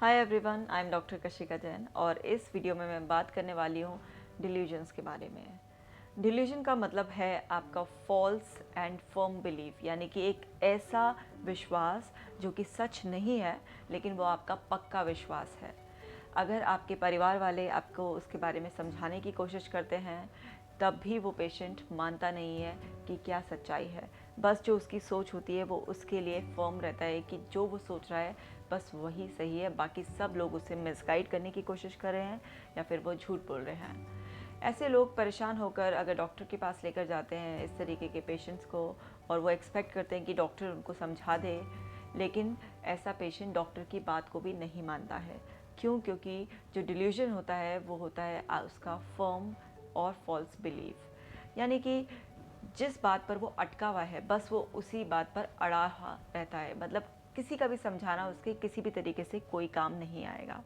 Hi everyone, I am doctor Kashika Jain और इस video में मैं बात करने वाली हूँ डिल्यूजन्स के बारे में। डिल्यूजन का मतलब है आपका फॉल्स एंड फर्म बिलीफ, यानी कि एक ऐसा विश्वास जो कि सच नहीं है लेकिन वो आपका पक्का विश्वास है। अगर आपके परिवार वाले आपको उसके बारे में समझाने की कोशिश करते हैं तब भी वो पेशेंट मानता नहीं है कि क्या सच्चाई है। बस जो उसकी सोच होती है वो उसके लिए फर्म रहता है कि जो वो सोच रहा है बस वही सही है, बाकी सब लोग उसे मिसगाइड करने की कोशिश कर रहे हैं या फिर वो झूठ बोल रहे हैं। ऐसे लोग परेशान होकर अगर डॉक्टर के पास लेकर जाते हैं इस तरीके के पेशेंट्स को, और वो एक्सपेक्ट करते हैं कि डॉक्टर उनको समझा दे, लेकिन ऐसा पेशेंट डॉक्टर की बात को भी नहीं मानता है। क्यों? क्योंकि जो डिल्यूजन होता है वो होता है उसका फर्म और फॉल्स बिलीफ, यानी कि जिस बात पर वो अटका हुआ है बस वो उसी बात पर अड़ा हुआ रहता है। मतलब किसी का भी समझाना उसके किसी भी तरीके से कोई काम नहीं आएगा।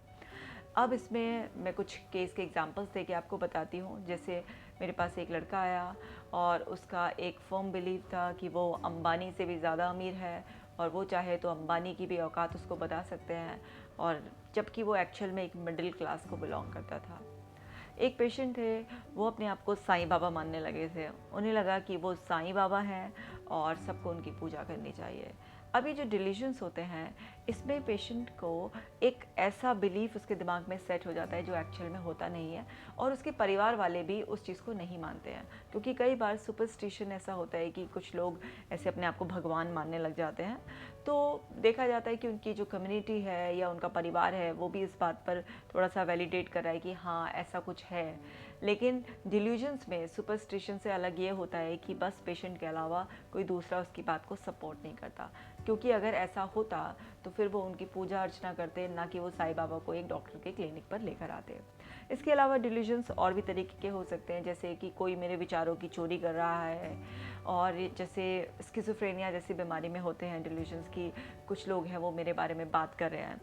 अब इसमें मैं कुछ केस के एग्जांपल्स दे के आपको बताती हूँ। जैसे मेरे पास एक लड़का आया और उसका एक फर्म बिलीव था कि वो अंबानी से भी ज़्यादा अमीर है और वो चाहे तो अंबानी की भी औकात उसको बता सकते हैं, और जबकि वो एक्चुअल में एक मिडिल क्लास को बिलोंग करता था। एक पेशेंट थे, वो अपने आप को साईं बाबा मानने लगे थे। उन्हें लगा कि वो साईं बाबा हैं और सबको उनकी पूजा करनी चाहिए। अब ये जो डिलीजन्स होते हैं इसमें पेशेंट को एक ऐसा बिलीफ उसके दिमाग में सेट हो जाता है जो एक्चुअल में होता नहीं है, और उसके परिवार वाले भी उस चीज़ को नहीं मानते हैं। क्योंकि कई बार सुपरस्टिशन ऐसा होता है कि कुछ लोग ऐसे अपने आप को भगवान मानने लग जाते हैं, तो देखा जाता है कि उनकी जो कम्युनिटी है या उनका परिवार है वो भी इस बात पर थोड़ा सा वैलिडेट कर रहा है कि हाँ ऐसा कुछ है। लेकिन डिल्यूजन्स में सुपरस्टिशन से अलग ये होता है कि बस पेशेंट के अलावा कोई दूसरा उसकी बात को सपोर्ट नहीं करता। क्योंकि अगर ऐसा होता तो फिर वो उनकी पूजा अर्चना करते, ना कि वो साईं बाबा को एक डॉक्टर के क्लिनिक पर लेकर आते। इसके अलावा डिल्यूजन्स और भी तरीके के हो सकते हैं, जैसे कि कोई मेरे विचारों की चोरी कर रहा है, और जैसे स्किज़ोफ्रेनिया जैसी बीमारी में होते हैं डिल्यूजन्स की कुछ लोग हैं वो मेरे बारे में बात कर रहे हैं।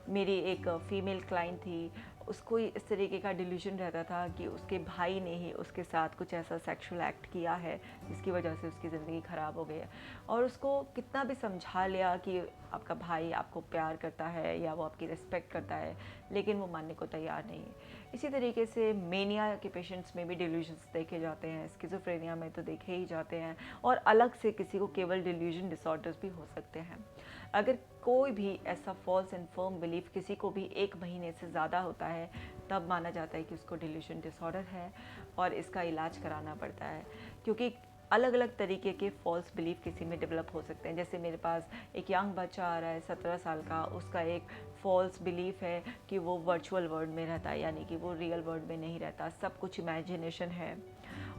मेरी एक फीमेल क्लाइंट थी, उसको इस तरीके का डिल्यूजन रहता था कि उसके भाई ने ही उसके साथ कुछ ऐसा सेक्सुअल एक्ट किया है जिसकी वजह से उसकी ज़िंदगी ख़राब हो गई है। और उसको कितना भी समझा लिया कि आपका भाई आपको प्यार करता है या वो आपकी रिस्पेक्ट करता है, लेकिन वो मानने को तैयार नहीं है। इसी तरीके से मेनिया के पेशेंट्स में भी डिल्यूजन्स देखे जाते हैं, स्किज़ोफ्रेनिया में तो देखे ही जाते हैं, और अलग से किसी को केवल डिल्यूजन डिसऑर्डर्स भी हो सकते हैं। अगर कोई भी ऐसा फॉल्स एंड फर्म बिलीफ किसी को भी 1 महीने से ज़्यादा होता है तब माना जाता है कि उसको डिल्यूजन डिसऑर्डर है और इसका इलाज कराना पड़ता है। क्योंकि अलग अलग तरीके के फॉल्स बिलीफ किसी में डेवलप हो सकते हैं। जैसे मेरे पास एक यंग बच्चा आ रहा है 17 साल का, उसका एक फॉल्स बिलीफ है कि वो वर्चुअल वर्ल्ड में रहता है, यानी कि वो रियल वर्ल्ड में नहीं रहता, सब कुछ इमेजिनेशन है।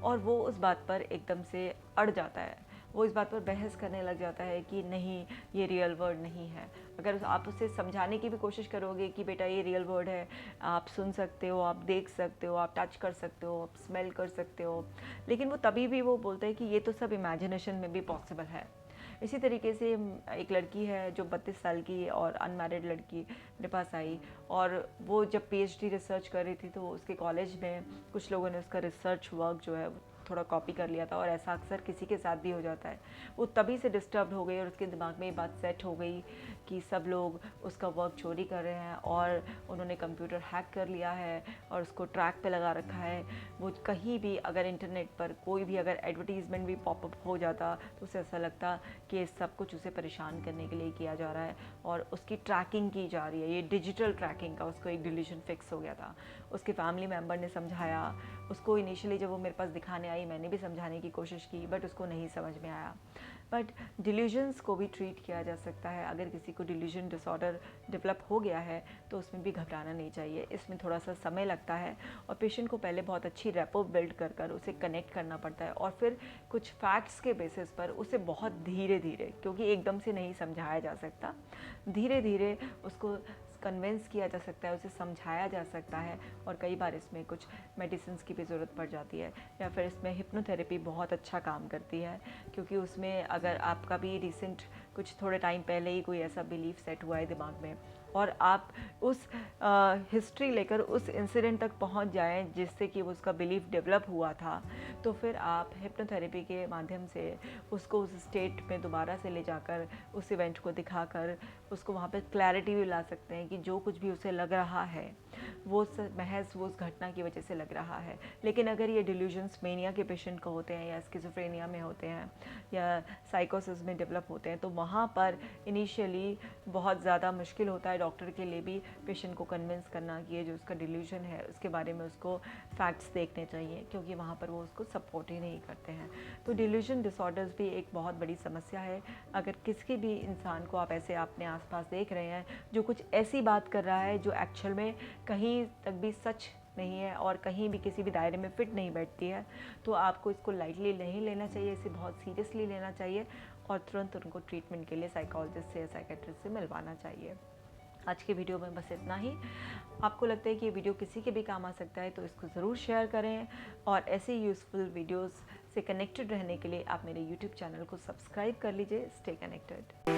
और वो उस बात पर एकदम से अड़ जाता है, वो इस बात पर बहस करने लग जाता है कि नहीं ये रियल वर्ड नहीं है। अगर आप उसे समझाने की भी कोशिश करोगे कि बेटा ये रियल वर्ड है, आप सुन सकते हो, आप देख सकते हो, आप टच कर सकते हो, आप स्मेल कर सकते हो, लेकिन वो तभी भी वो बोलता है कि ये तो सब इमेजिनेशन में भी पॉसिबल है। इसी तरीके से एक लड़की है जो 32 साल की और अनमैरिड लड़की मेरे पास आई, और वो जब पीएचडी रिसर्च कर रही थी तो उसके कॉलेज में कुछ लोगों ने उसका रिसर्च वर्क जो है थोड़ा कॉपी कर लिया था, और ऐसा अक्सर किसी के साथ भी हो जाता है। वो तभी से डिस्टर्ब हो गई और उसके दिमाग में ये बात सेट हो गई कि सब लोग उसका वर्क चोरी कर रहे हैं और उन्होंने कंप्यूटर हैक कर लिया है और उसको ट्रैक पे लगा रखा है। वो कहीं भी अगर इंटरनेट पर कोई भी अगर एडवर्टीज़मेंट भी पॉपअप हो जाता तो उसे ऐसा लगता कि ये सब कुछ उसे परेशान करने के लिए किया जा रहा है और उसकी ट्रैकिंग की जा रही है। ये डिजिटल ट्रैकिंग का उसको एक डिल्यूजन फिक्स हो गया था। उसके फैमिली मेम्बर ने समझाया उसको, इनिशियली जब वो मेरे पास दिखाने आई मैंने भी समझाने की कोशिश की, बट उसको नहीं समझ में आया। बट डिल्यूजन्स को भी ट्रीट किया जा सकता है। अगर किसी को डिल्यूजन डिसऑर्डर डेवलप हो गया है तो उसमें भी घबराना नहीं चाहिए। इसमें थोड़ा सा समय लगता है और पेशेंट को पहले बहुत अच्छी रेपो बिल्ड कर कर उसे कनेक्ट करना पड़ता है, और फिर कुछ फैक्ट्स के बेसिस पर उसे बहुत धीरे धीरे, क्योंकि एकदम से नहीं समझाया जा सकता, धीरे धीरे उसको कन्विंस किया जा सकता है, उसे समझाया जा सकता है। और कई बार इसमें कुछ मेडिसिन की भी ज़रूरत पड़ जाती है, या फिर इसमें हिप्नोथेरेपी बहुत अच्छा काम करती है। क्योंकि उसमें अगर आपका भी रिसेंट कुछ थोड़े टाइम पहले ही कोई ऐसा बिलीफ सेट हुआ है दिमाग में और आप उस हिस्ट्री लेकर उस इंसिडेंट तक पहुंच जाएं जिससे कि उसका बिलीफ डेवलप हुआ था, तो फिर आप हिप्नोथेरेपी के माध्यम से उसको उस स्टेट में दोबारा से ले जाकर उस इवेंट को दिखाकर उसको वहाँ पे क्लैरिटी भी ला सकते हैं कि जो कुछ भी उसे लग रहा है वो महज वो उस घटना की वजह से लग रहा है। लेकिन अगर ये डिल्यूजन्स मेनिया के पेशेंट को होते हैं या स्किज़ोफ्रेनिया में होते हैं या साइकोसिस में डेवलप होते हैं, तो वहाँ पर इनिशियली बहुत ज़्यादा मुश्किल होता है डॉक्टर के लिए भी पेशेंट को कन्विंस करना कि ये जो उसका डिल्यूजन है उसके बारे में उसको फैक्ट्स देखने चाहिए, क्योंकि वहाँ पर वो उसको सपोर्ट ही नहीं करते हैं। तो डिल्यूजन डिसऑर्डर्स भी एक बहुत बड़ी समस्या है। अगर किसी भी इंसान को आप ऐसे अपने आसपास देख रहे हैं जो कुछ ऐसी बात कर रहा है जो एक्चुअल में कहीं तक भी सच नहीं है और कहीं भी किसी भी दायरे में फिट नहीं बैठती है, तो आपको इसको लाइटली नहीं लेना चाहिए, इसे बहुत सीरियसली लेना चाहिए और तुरंत उनको ट्रीटमेंट के लिए साइकोलॉजिस्ट से या साइकेट्रिस्ट से मिलवाना चाहिए। आज के वीडियो में बस इतना ही। आपको लगता है कि ये वीडियो किसी के भी काम आ सकता है तो इसको ज़रूर शेयर करें, और ऐसे यूज़फुल वीडियोस से कनेक्टेड रहने के लिए आप मेरे यूट्यूब चैनल को सब्सक्राइब कर लीजिए। Stay connected.